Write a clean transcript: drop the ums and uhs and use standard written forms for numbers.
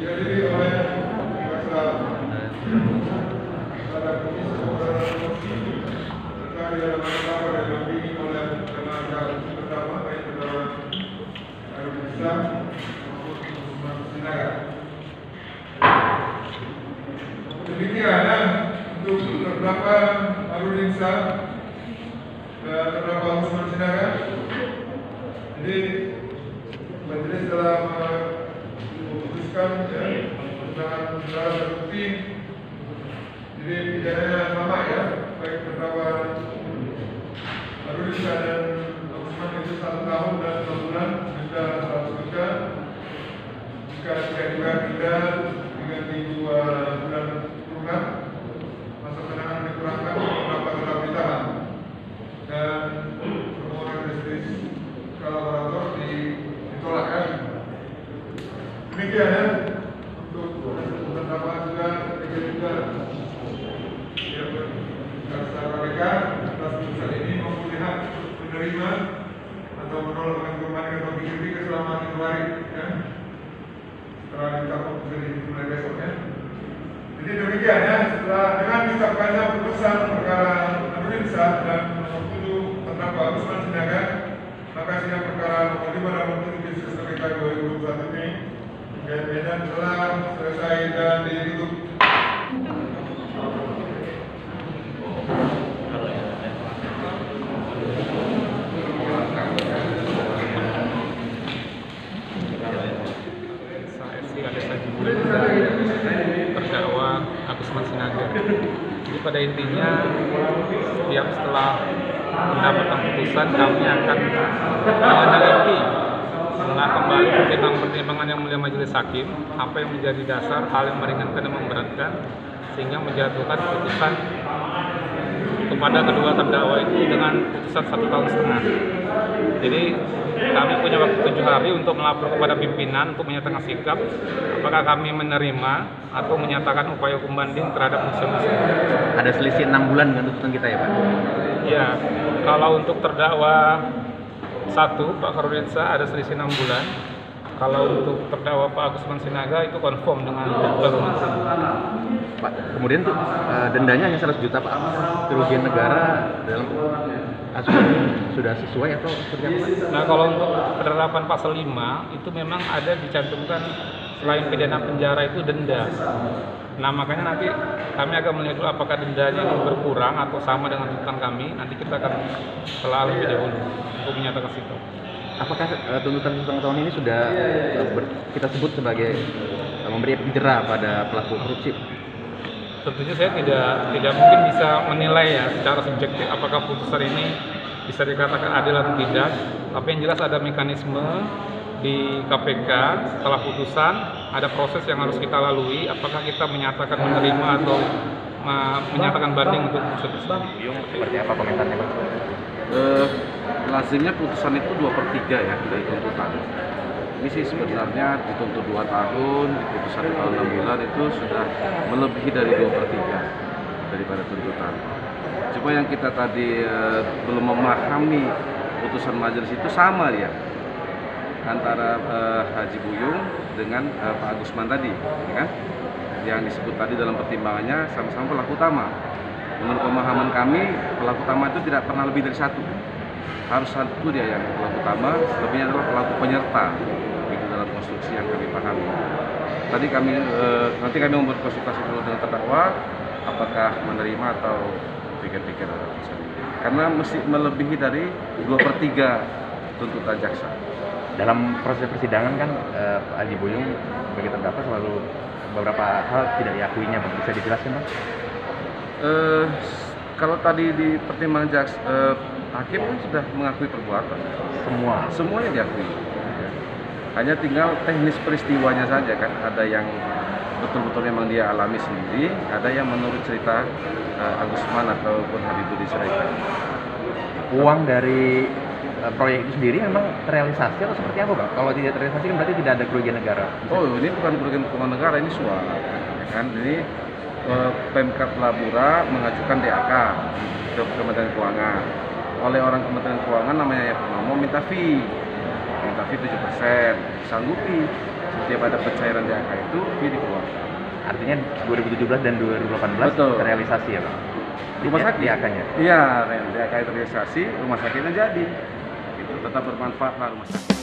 Dihadiri oleh Pada Komisi Pemberantasan Korupsi serta di dalam terdakwa dan didampingi oleh tenaga ahli pertama baik terdakwa Harun Islam maupun Usman Sinaga. Demikian untuk terdakwa Harun Islam dan terdakwa Usman Sinaga. Jadi majelis telah memutuskan tentang saudara terbukti. Jadi pidananya sama ya, baik terdakwa Harun Islam dan Usman itu 1 tahun dan 6 bulan, denda 100 juta. Jika tidak dibayar denda diganti 2 bulan kurungan, masa penahanan dikurangkan, beberapa tetap ditahan, dan permohonan justice kolaborator ditolak kan. Demikian ya untuk terdakwa juga jaksa KPK atas putusan ini mempunyai hak menerima atau menolak dengan kembali atau mengikuti selama 3 hari ya. Setelah ditampung mulai besok ya. Jadi demikian ya, setelah dengan ditetapkannya putusan perkara Harun Islam dan nomor 7 terdakwa Usman Sinaga, maka sidang perkara nomor 5 dan nomor 7 Khusus KPK 2021 ini Medan telah selesai dan ditutup. Terdakwa Usman Sinaga. Jadi pada intinya setiap setelah mendapatkan putusan kami akan meneliti setelah kembali pertimbangan yang mulia majelis hakim apa yang menjadi dasar hal yang meringankan dan memberatkan sehingga menjatuhkan putusan kepada kedua terdakwa itu dengan putusan 1,5 tahun. Jadi kami punya waktu 7 hari untuk melapor kepada pimpinan untuk menyatakan sikap apakah kami menerima atau menyatakan upaya hukum banding terhadap musuh-musuh. Ada selisih 6 bulan dengan tuntutan kita ya Pak? Ya, kalau untuk terdakwa 1 Pak Harun Islam ada selisih 6 bulan. Kalau untuk terdakwa Pak Usman Sinaga itu konform dengan tuntutan hukum. Pak, kemudian tuh dendanya hanya 100 juta Pak. Kerugian negara dalam asuhan sudah sesuai atau seperti apa Pak? Nah, kalau untuk penerapan pasal 5 itu memang ada dicantumkan selain pidana penjara itu denda. Nah, makanya nanti kami akan melihat dulu apakah dendanya ini berkurang atau sama dengan tuntutan kami. Nanti kita akan telah lebih dahulu untuk menyatakan sikap. Apakah tuntutan 1,5 tahun ini sudah kita sebut sebagai memberi efek jera pada pelaku korupsi? Tentunya saya tidak mungkin bisa menilai ya secara subjektif apakah putusan ini bisa dikatakan adil atau tidak. Tapi yang jelas ada mekanisme di KPK setelah putusan ada proses yang harus kita lalui. Apakah kita menyatakan menerima atau menyatakan banding untuk putusan tersebut? Seperti apa komentarnya Pak? Lazimnya putusan itu 2/3 ya dari tuntutan. Ini sih sebenarnya dituntut 2 tahun, diputus 1 tahun 6 bulan itu sudah melebihi dari 2/3 daripada tuntutan. Cuma yang kita tadi belum memahami putusan majelis itu sama ya antara Haji Buyung dengan Pak Agusman tadi, ya kan? Yang disebut tadi dalam pertimbangannya sama-sama pelaku utama. Menurut pemahaman kami, pelaku utama itu tidak pernah lebih dari 1. Harus 1 dia yang pelaku utama, lebihnya adalah pelaku penyerta. Itu dalam konstruksi yang kami pahami. Tadi nanti kami membuat konsultasi dulu dengan terdakwa, apakah menerima atau pikir-pikir ada putusan ini. Karena mesti melebihi dari 2/3 tuntutan jaksa. Dalam proses persidangan kan Pak Haji Buyung sebagai terdakwa selalu beberapa hal tidak diakuinya, bisa dijelaskan Pak? Kalau tadi di pertimbangan hakim kan sudah mengakui perbuatan. Semuanya diakui. Ya. Hanya tinggal teknis peristiwanya saja kan. Ada yang betul-betul memang dia alami sendiri, ada yang menurut cerita Agusman ataupun Habibudin Siregar. Uang dari proyek itu sendiri memang terrealisasi atau seperti apa Pak? Kalau tidak terrealisasi kan berarti tidak ada kerugian negara. Oh, ini bukan kerugian keuangan negara, ini suap. Ya kan? Ini Pemkab Labura mengajukan DAK ke Kementerian Keuangan. Oleh orang Kementerian Keuangan namanya ya Purnomo minta fee tapi 7% sanggupi setiap ada pencairan DAK itu fee dikeluarkan. Artinya 2017 dan 2018 Betul. terrealisasi ya Pak? Rumah sakit? DAK-nya? Iya, DAK terrealisasi, rumah sakitnya jadi. Itu tetap bermanfaat lah rumah sakit.